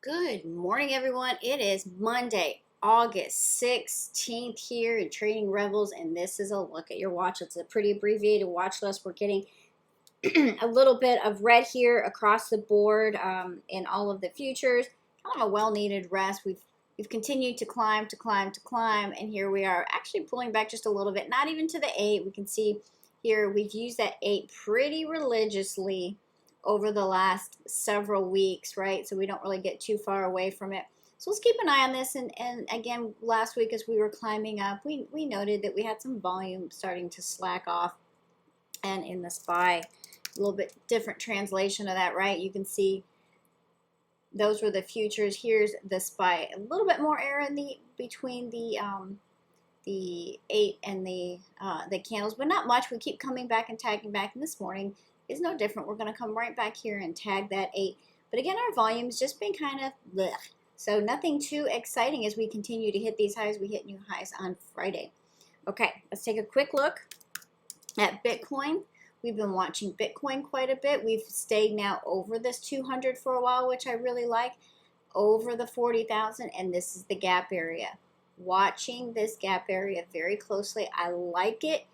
Good morning, everyone. It is Monday, August 16th here in Trading Rebels, and this is a look at your watch. It's a pretty abbreviated watch list. We're getting a little bit of red here across the board in all of the futures. Kind of a well-needed rest. We've continued to climb, and here we are actually pulling back just a little bit, not even to the 8. We can see here we've used that 8 pretty religiously over the last several weeks, right? So we don't really get too far away from it. So let's keep an eye on this. And again, last week as we were climbing up, we noted that we had some volume starting to slack off. And in the SPY, a little bit different translation of that, right? You can see those were the futures. Here's the SPY. A little bit more air in between the 8 and the candles, but not much. We keep coming back and tagging back, and this morning is no different. We're going to come right back here and tag that 8. But again, our volume's just been kind of blech. So nothing too exciting as we continue to hit these highs. We hit new highs on Friday. Okay, let's take a quick look at Bitcoin. We've been watching Bitcoin quite a bit. We've stayed now over this 200 for a while, which I really like, over the 40,000, and this is the gap area. Watching this gap area very closely. I like it.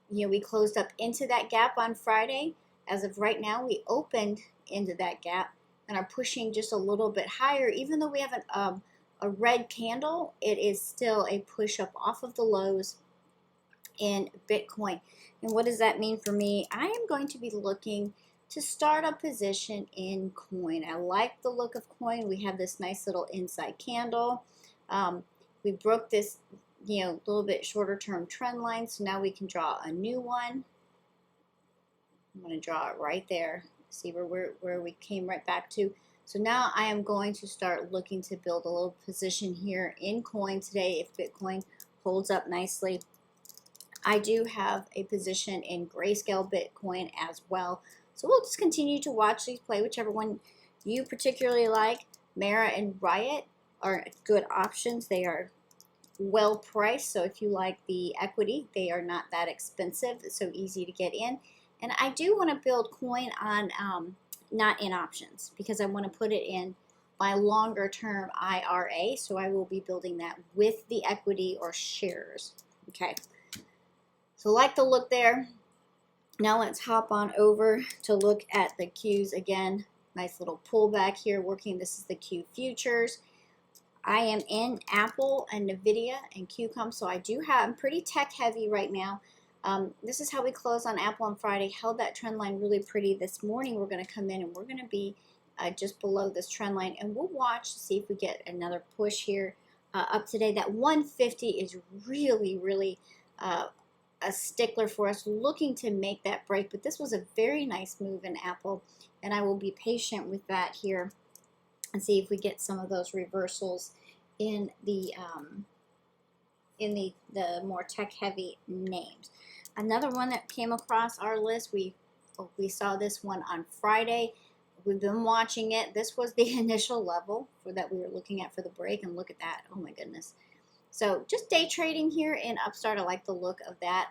We closed up into that gap on Friday. As of right now, we opened into that gap and are pushing just a little bit higher. Even though we have a red candle, it is still a push up off of the lows in Bitcoin. And what does that mean for me? I am going to be looking to start a position in coin. I like the look of coin. We have this nice little inside candle. We broke this little bit shorter term trend line, so now we can draw a new one. I'm going to draw it right there. See where we came right back to. So now I am going to start looking to build a little position here in coin today if Bitcoin holds up nicely. I do have a position in Grayscale Bitcoin as well. So we'll just continue to watch these play, whichever one you particularly like. Mara and Riot are good options. They are well priced, so if you like the equity, they are not that expensive. It's so easy to get in. And I do want to build coin on not in options, because I want to put it in my longer term IRA, so I will be building that with the equity or shares. Okay, so like the look there. Now let's hop on over to look at the Qs again. Nice little pullback here working. This is the Q futures. I am in Apple and Nvidia and Qcom, so I'm pretty tech heavy right now. This is how we closed on Apple on Friday, held that trend line really pretty. This morning we're going to come in and we're going to be just below this trend line, and we'll watch to see if we get another push here up today. That 150 is really a stickler for us, looking to make that break, but this was a very nice move in Apple, and I will be patient with that here and see if we get some of those reversals in the more tech heavy names. Another one that came across our list, we saw this one on Friday. We've been watching it. This was the initial level that we were looking at for the break, and look at that. Oh my goodness. So just day trading here in Upstart. I like the look of that.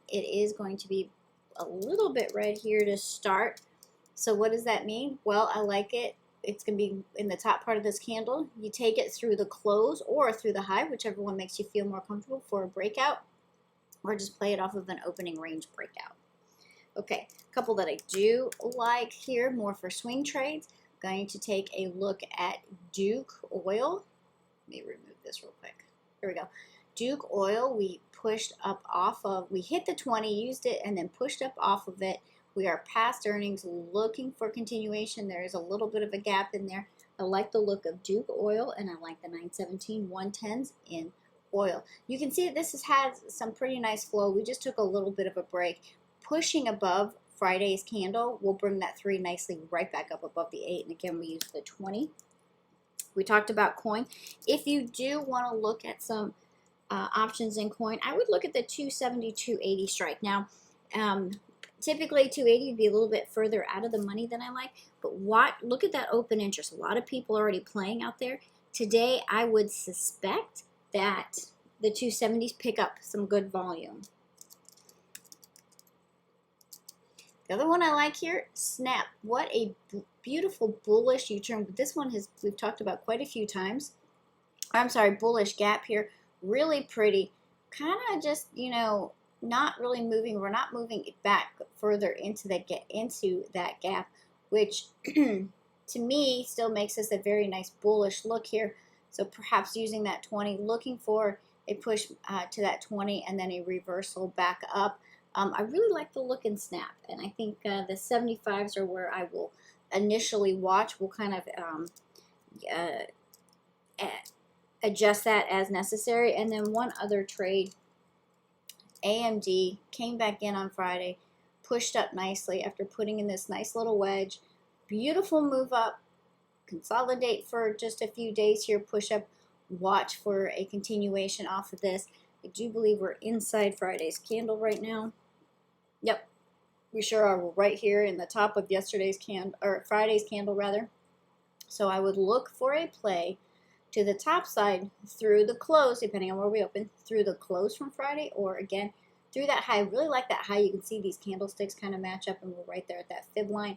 It is going to be a little bit red here to start. So what does that mean? Well, I like it. It's going to be in the top part of this candle. You take it through the close or through the high, whichever one makes you feel more comfortable for a breakout, or just play it off of an opening range breakout. Okay, a couple that I do like here, more for swing trades. Going to take a look at Duke Oil. Let me remove this real quick. Here we go. Duke Oil, we pushed up off of, we hit the 20, used it, and then pushed up off of it. We are past earnings, looking for continuation. There is a little bit of a gap in there. I like the look of Duke Oil, and I like the 917 110s in oil. You can see that this has had some pretty nice flow. We just took a little bit of a break. Pushing above Friday's candle will bring that 3 nicely right back up above the 8. And again, we used the 20. We talked about coin. If you do want to look at some options in coin, I would look at the 270, 280 strike. Now, typically 280 would be a little bit further out of the money than I like, but look at that open interest. A lot of people are already playing out there. Today, I would suspect that the 270s pick up some good volume. The other one I like here, Snap. What a beautiful bullish U-turn. This one we've talked about quite a few times. I'm sorry, bullish gap here. Really pretty. Kind of just, not really moving. We're not moving it back further into that gap, which to me still makes this a very nice bullish look here. So perhaps using that 20, looking for a push to that 20 and then a reversal back up. I really like the look and snap, and I think the 75s are where I will initially watch. We'll kind of adjust that as necessary. And then one other trade, AMD came back in on Friday, pushed up nicely after putting in this nice little wedge. Beautiful move up, consolidate for just a few days here, push up, watch for a continuation off of this. I do believe we're inside Friday's candle right now. Yep, we sure are. We're right here in the top of Friday's candle rather. So I would look for a play to the top side through the close, depending on where we open, through the close from Friday, or again through that high. I really like that high. You can see these candlesticks kind of match up, and we're right there at that fib line.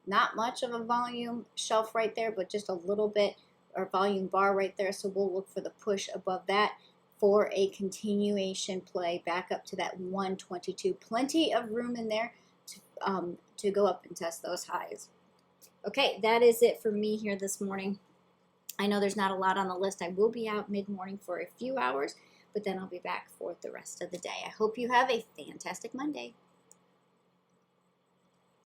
Not much of a volume shelf right there, but just a little bit, or volume bar right there. So we'll look for the push above that for a continuation play back up to that 122. Plenty of room in there to go up and test those highs. Okay, that is it for me here this morning. I know there's not a lot on the list. I will be out mid-morning for a few hours, but then I'll be back for the rest of the day. I hope you have a fantastic Monday.